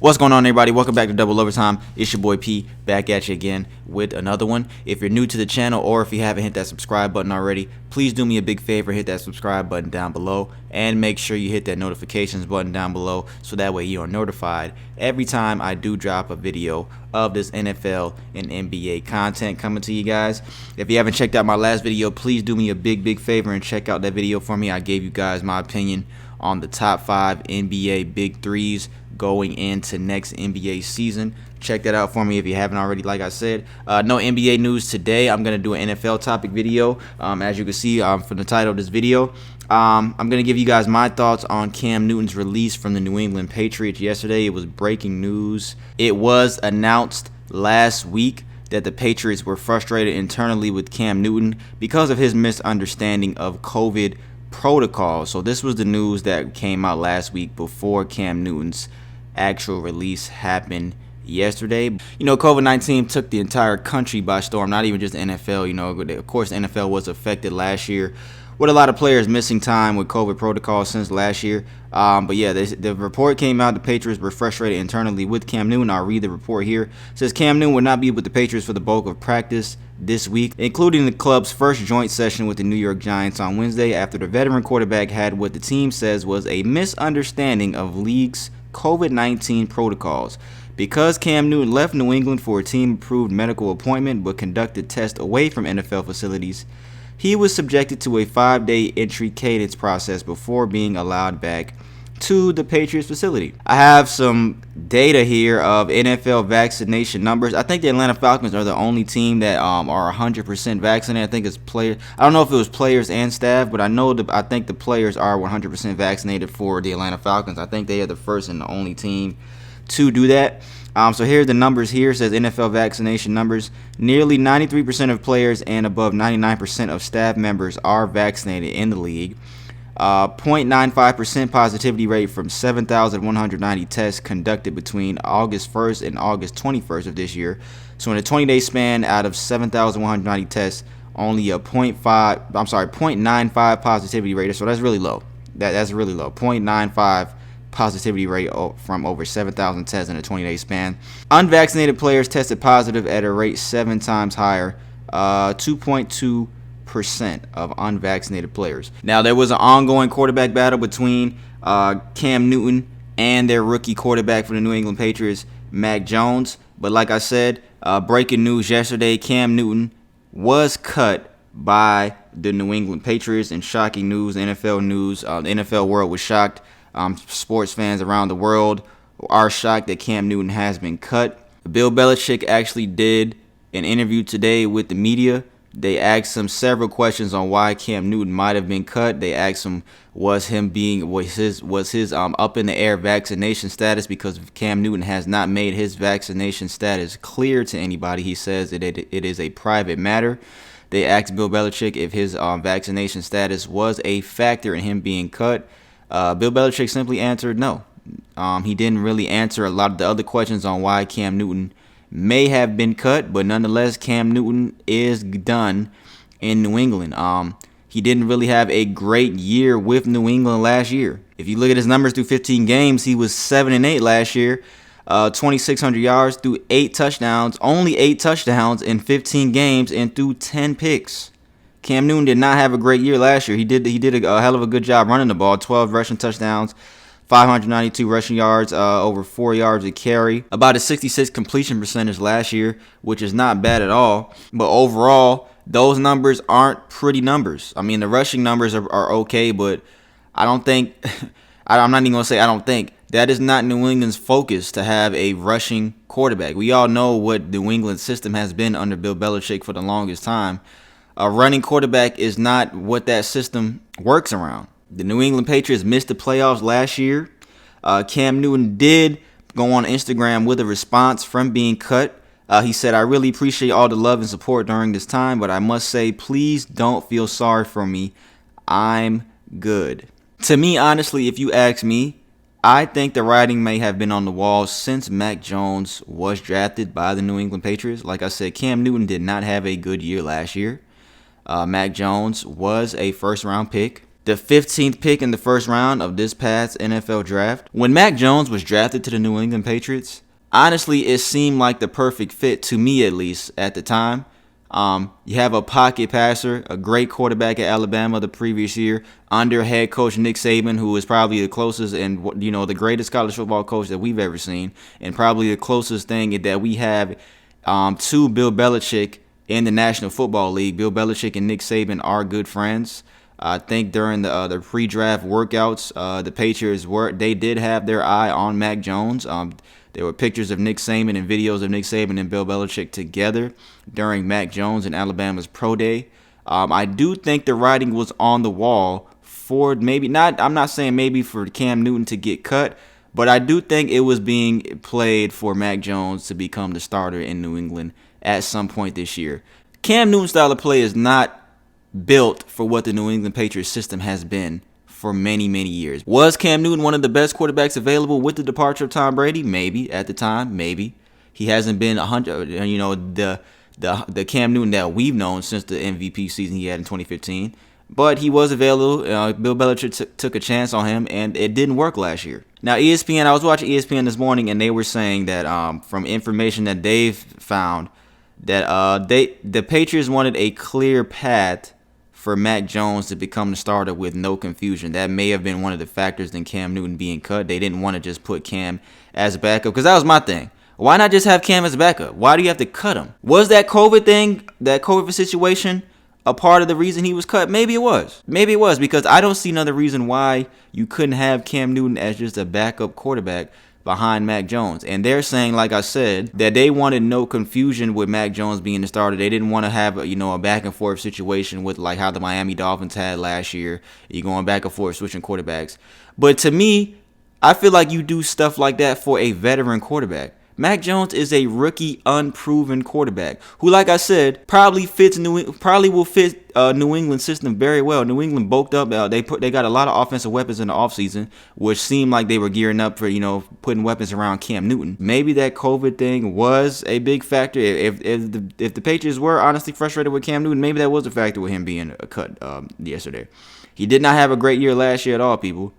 What's going on, everybody? Welcome back to Double Overtime. It's your boy P, back at you again with another one. If you're new to the channel or if you haven't hit that subscribe button already, please do me a big favor, hit that subscribe button down below and make sure you hit that notifications button down below so that way you are notified every time I do drop a video of this NFL and NBA content coming to you guys. If you haven't checked out my last video, please do me a big favor and check out that video for me. I gave you guys my opinion on the top 5 NBA big threes going into next NBA season. Check that out for me if you haven't already. Like I said, no NBA news today. I'm going to do an NFL topic video. As you can see from the title of this video, I'm going to give you guys my thoughts on Cam Newton's release from the New England Patriots yesterday. It was breaking news. It was announced last week that the Patriots were frustrated internally with Cam Newton because of his misunderstanding of COVID protocol. So this was the news that came out last week before Cam Newton's actual release happened yesterday. You know, COVID-19 took the entire country by storm, not even just the NFL. You know, of course, the NFL was affected last year with a lot of players missing time with COVID protocols since last year. But yeah, the report came out. The Patriots were frustrated internally with Cam Newton. I'll read the report here. It says Cam Newton will not be with the Patriots for the bulk of practice this week, including the club's first joint session with the New York Giants on Wednesday after the veteran quarterback had what the team says was a misunderstanding of league's COVID-19 protocols. Because Cam Newton left New England for a team-approved medical appointment but conducted tests away from NFL facilities, he was subjected to a 5-day entry cadence process before being allowed back to the Patriots facility. I have some data here of NFL vaccination numbers. I think the Atlanta Falcons are the only team that are 100% vaccinated. I think it's players. I don't know if it was players and staff, but I think the players are 100% vaccinated for the Atlanta Falcons. I think they are the first and the only team to do that. So here's the numbers here. It says NFL vaccination numbers. Nearly 93% of players and above 99% of staff members are vaccinated in the league. 0.95% positivity rate from 7,190 tests conducted between August 1st and August 21st of this year. So in a 20-day span, out of 7,190 tests, only a 0.95 positivity rate. So that's really low. That's really low. 0.95 positivity rate from over 7,000 tests in a 20-day span. Unvaccinated players tested positive at a rate 7 times higher, 2.2% of unvaccinated players. Now, there was an ongoing quarterback battle between Cam Newton and their rookie quarterback for the New England Patriots, Mac Jones. But like I said, breaking news yesterday, Cam Newton was cut by the New England Patriots. And shocking news, NFL news, the NFL world was shocked. Sports fans around the world are shocked that Cam Newton has been cut. Bill Belichick actually did an interview today with the media. They asked him several questions on why Cam Newton might have been cut. They asked him was his up in the air vaccination status, because Cam Newton has not made his vaccination status clear to anybody. He says that it is a private matter. They asked Bill Belichick if his vaccination status was a factor in him being cut. Bill Belichick simply answered no. He didn't really answer a lot of the other questions on why Cam Newton may have been cut, but nonetheless, Cam Newton is done in New England. He didn't really have a great year with New England last year. If you look at his numbers through 15 games, he was 7-8 last year, 2,600 yards through 8 touchdowns, only 8 touchdowns in 15 games, and threw 10 picks. Cam Newton did not have a great year last year. He did a hell of a good job running the ball. 12 rushing touchdowns, 592 rushing yards, over 4 yards a carry. About a 66 completion percentage last year, which is not bad at all. But overall, those numbers aren't pretty numbers. I mean, the rushing numbers are okay, but I don't think I'm not even going to say I don't think. That is not New England's focus to have a rushing quarterback. We all know what New England's system has been under Bill Belichick for the longest time. A running quarterback is not what that system works around. The New England Patriots missed the playoffs last year. Cam Newton did go on Instagram with a response from being cut. He said, "I really appreciate all the love and support during this time, but I must say, please don't feel sorry for me. I'm good." To me, honestly, if you ask me, I think the writing may have been on the wall since Mac Jones was drafted by the New England Patriots. Like I said, Cam Newton did not have a good year last year. Mac Jones was a first-round pick. the 15th pick in the first round of this past NFL draft. When Mac Jones was drafted to the New England Patriots, honestly, it seemed like the perfect fit, to me at least, at the time. You have a pocket passer, a great quarterback at Alabama the previous year, under head coach Nick Saban, who is probably the closest and the greatest college football coach that we've ever seen, and probably the closest thing that we have to Bill Belichick in the National Football League. Bill Belichick and Nick Saban are good friends. I think during the pre-draft workouts, the Patriots did have their eye on Mac Jones. There were pictures of Nick Saban and videos of Nick Saban and Bill Belichick together during Mac Jones and Alabama's pro day. I do think the writing was on the wall for I'm not saying maybe for Cam Newton to get cut, but I do think it was being played for Mac Jones to become the starter in New England at some point this year. Cam Newton's style of play is not built for what the New England Patriots system has been for many, many years. Was Cam Newton one of the best quarterbacks available with the departure of Tom Brady? Maybe at the time, maybe. He hasn't been the Cam Newton that we've known since the MVP season he had in 2015. But he was available. Bill Belichick took a chance on him, and it didn't work last year. Now, ESPN, I was watching ESPN this morning, and they were saying that from information that they've found, that the Patriots wanted a clear path for Mac Jones to become the starter with no confusion. That may have been one of the factors in Cam Newton being cut. They didn't want to just put Cam as a backup, because that was my thing. Why not just have Cam as a backup? Why do you have to cut him? Was that COVID situation, a part of the reason he was cut? Maybe it was. Maybe it was, because I don't see another reason why you couldn't have Cam Newton as just a backup quarterback behind Mac Jones. And they're saying, like I said, that they wanted no confusion with Mac Jones being the starter. They didn't want to have a back and forth situation with like how the Miami Dolphins had last year. You're going back and forth switching quarterbacks. But to me, I feel like you do stuff like that for a veteran quarterback. Mac Jones is a rookie, unproven quarterback who, like I said, probably will fit New England system very well. New England bulked up. They got a lot of offensive weapons in the offseason, which seemed like they were gearing up for putting weapons around Cam Newton. Maybe that COVID thing was a big factor. If the Patriots were honestly frustrated with Cam Newton, maybe that was a factor with him being cut yesterday. He did not have a great year last year at all, people.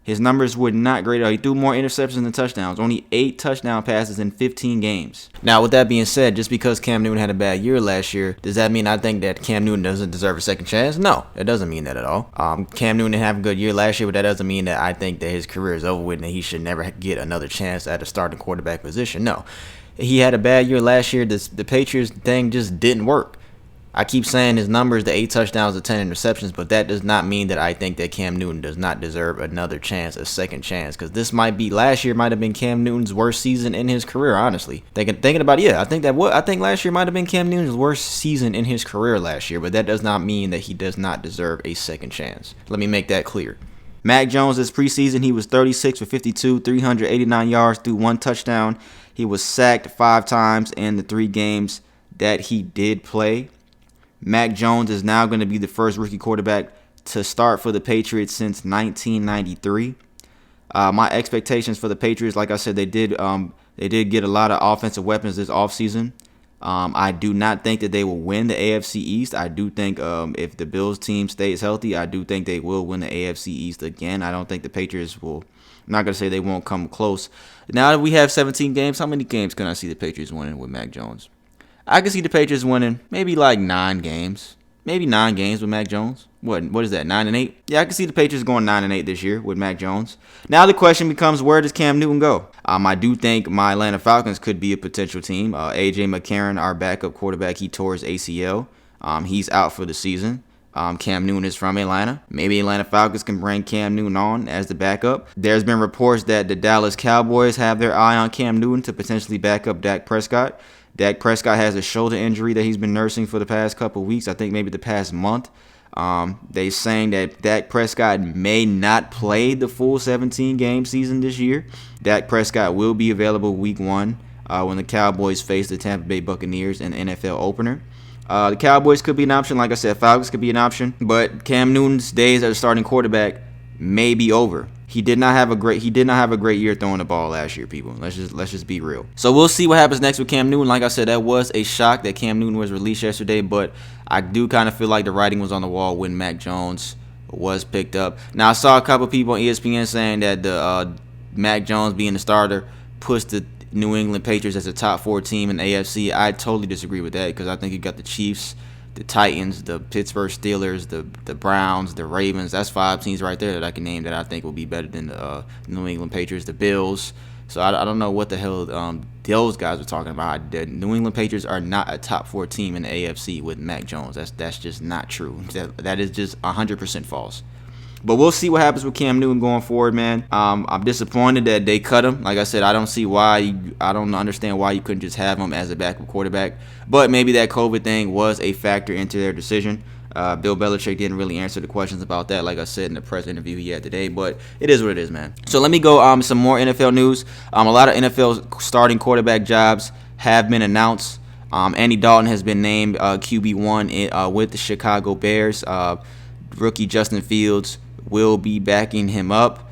His numbers were not great. He threw more interceptions than touchdowns. Only 8 touchdown passes in 15 games. Now, with that being said, just because Cam Newton had a bad year last year, does that mean I think that Cam Newton doesn't deserve a second chance? No, it doesn't mean that at all. Cam Newton didn't have a good year last year, but that doesn't mean that I think that his career is over with and that he should never get another chance at a starting quarterback position. No. He had a bad year last year. The Patriots thing just didn't work. I keep saying his numbers, the 8 touchdowns, the 10 interceptions, but that does not mean that I think that Cam Newton does not deserve another chance, a second chance, because last year might have been Cam Newton's worst season in his career, honestly. Thinking about it, I think last year might have been Cam Newton's worst season in his career last year, but that does not mean that he does not deserve a second chance. Let me make that clear. Mac Jones this preseason, he was 36 for 52, 389 yards, threw 1 touchdown. He was sacked 5 times in the 3 games that he did play. Mac Jones is now going to be the first rookie quarterback to start for the Patriots since 1993. My expectations for the Patriots, like I said, they did get a lot of offensive weapons this offseason. I do not think that they will win the AFC East. I do think if the Bills team stays healthy, I do think they will win the AFC East again. I don't think the Patriots will. I'm not going to say they won't come close. Now that we have 17 games, how many games can I see the Patriots winning with Mac Jones? I can see the Patriots winning maybe like 9 games. Maybe 9 games with Mac Jones. What is that, 9-8? Yeah, I can see the Patriots going 9-8 this year with Mac Jones. Now the question becomes, where does Cam Newton go? I do think my Atlanta Falcons could be a potential team. A.J. McCarron, our backup quarterback, he tore his ACL. He's out for the season. Cam Newton is from Atlanta. Maybe Atlanta Falcons can bring Cam Newton on as the backup. There's been reports that the Dallas Cowboys have their eye on Cam Newton to potentially back up Dak Prescott. Dak Prescott has a shoulder injury that he's been nursing for the past couple of weeks. I think maybe the past month. They saying that Dak Prescott may not play the full 17-game season this year. Dak Prescott will be available week 1 when the Cowboys face the Tampa Bay Buccaneers in the NFL opener. The Cowboys could be an option. Like I said, Falcons could be an option. But Cam Newton's days as a starting quarterback may be over. He did not have a great year throwing the ball last year, people. Let's just be real. So we'll see what happens next with Cam Newton. Like I said, that was a shock that Cam Newton was released yesterday, but I do kind of feel like the writing was on the wall with Mac Jones was picked up. Now I saw a couple people on ESPN saying that the Mac Jones being the starter puts the New England Patriots as a top 4 team in the AFC. I totally disagree with that because I think you got the Chiefs, the Titans, the Pittsburgh Steelers, the Browns, the Ravens. That's 5 teams right there that I can name that I think will be better than the New England Patriots, the Bills. So I don't know what the hell those guys were talking about. The New England Patriots are not a top 4 team in the AFC with Mac Jones. That's just not true. That is just 100% false. But we'll see what happens with Cam Newton going forward, man. I'm disappointed that they cut him. Like I said, I don't see why. I don't understand why you couldn't just have him as a backup quarterback. But maybe that COVID thing was a factor into their decision. Bill Belichick didn't really answer the questions about that, like I said in the press interview he had today. But it is what it is, man. So let me go some more NFL news. A lot of NFL starting quarterback jobs have been announced. Andy Dalton has been named QB1 with the Chicago Bears. Rookie Justin Fields will be backing him up.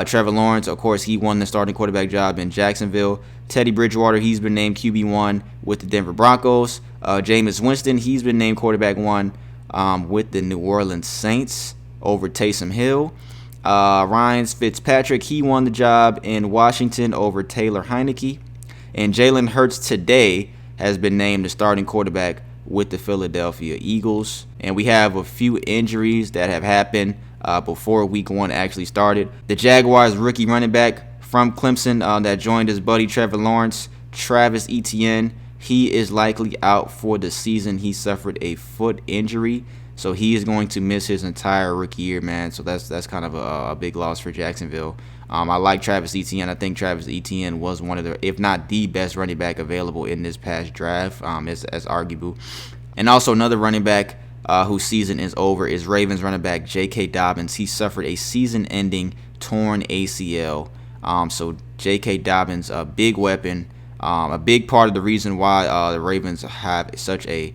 Trevor Lawrence, of course, he won the starting quarterback job in Jacksonville. Teddy Bridgewater, he's been named QB1 with the Denver Broncos. Jameis Winston, he's been named quarterback 1 with the New Orleans Saints over Taysom Hill. Ryan Fitzpatrick, he won the job in Washington over Taylor Heineke. And Jalen Hurts today has been named the starting quarterback with the Philadelphia Eagles. And we have a few injuries that have happened before week 1 actually started. The Jaguars rookie running back from Clemson that joined his buddy Trevor Lawrence, Travis Etienne, he is likely out for the season. He suffered a foot injury, so he is going to miss his entire rookie year, man. So that's kind of a big loss for Jacksonville. I like Travis Etienne. I think Travis Etienne was one of the, if not the best running back available in this past draft, as arguable. And also another running back whose season is over is Ravens running back J.K. Dobbins. He suffered a season-ending torn ACL. So J.K. Dobbins, a big weapon, a big part of the reason why the Ravens have such a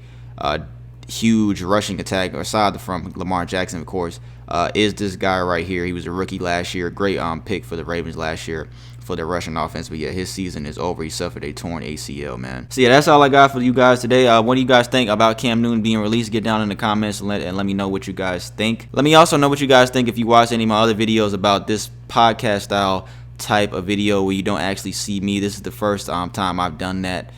huge rushing attack, aside from Lamar Jackson, of course, is this guy right here. He was a rookie last year. Great pick for the Ravens last year for their rushing offense. But yeah, his season is over. He suffered a torn ACL, man. So yeah, that's all I got for you guys today. What do you guys think about Cam Newton being released? Get down in the comments and let me know what you guys think. Let me also know what you guys think if you watched any of my other videos about this podcast style type of video where you don't actually see me. This is the first time I've done that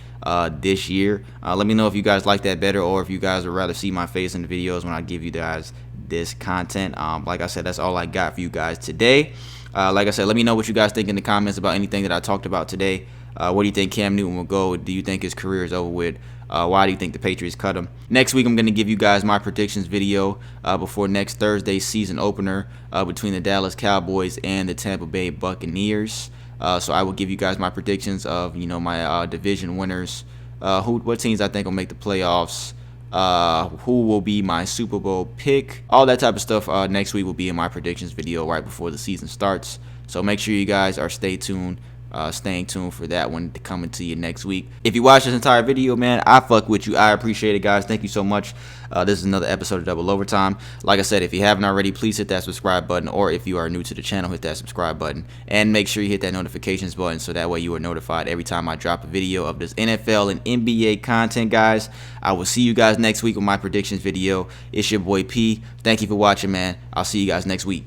this year. Let me know if you guys like that better, or if you guys would rather see my face in the videos when I give you guys this content. Like I said, that's all I got for you guys today. Like I said, let me know what you guys think in the comments about anything that I talked about today. What do you think Cam Newton will go? Do you think his career is over with? Why do you think the Patriots cut him? Next week, I'm going to give you guys my predictions video before next Thursday's season opener between the Dallas Cowboys and the Tampa Bay Buccaneers. So I will give you guys my predictions of, my division winners, what teams I think will make the playoffs, who will be my Super Bowl pick, all that type of stuff. Next week will be in my predictions video right before the season starts. So make sure you guys are staying tuned for that one coming to you next week. If you watch this entire video, man, I fuck with you. I appreciate it, guys. Thank you so much. This is another episode of Double Overtime. Like I said, if you haven't already, please hit that subscribe button, or if you are new to the channel, hit that subscribe button, and make sure you hit that notifications button so that way you are notified every time I drop a video of this NFL and NBA content, guys. I will see you guys next week with my predictions video. It's your boy P. Thank you for watching, man. I'll see you guys next week.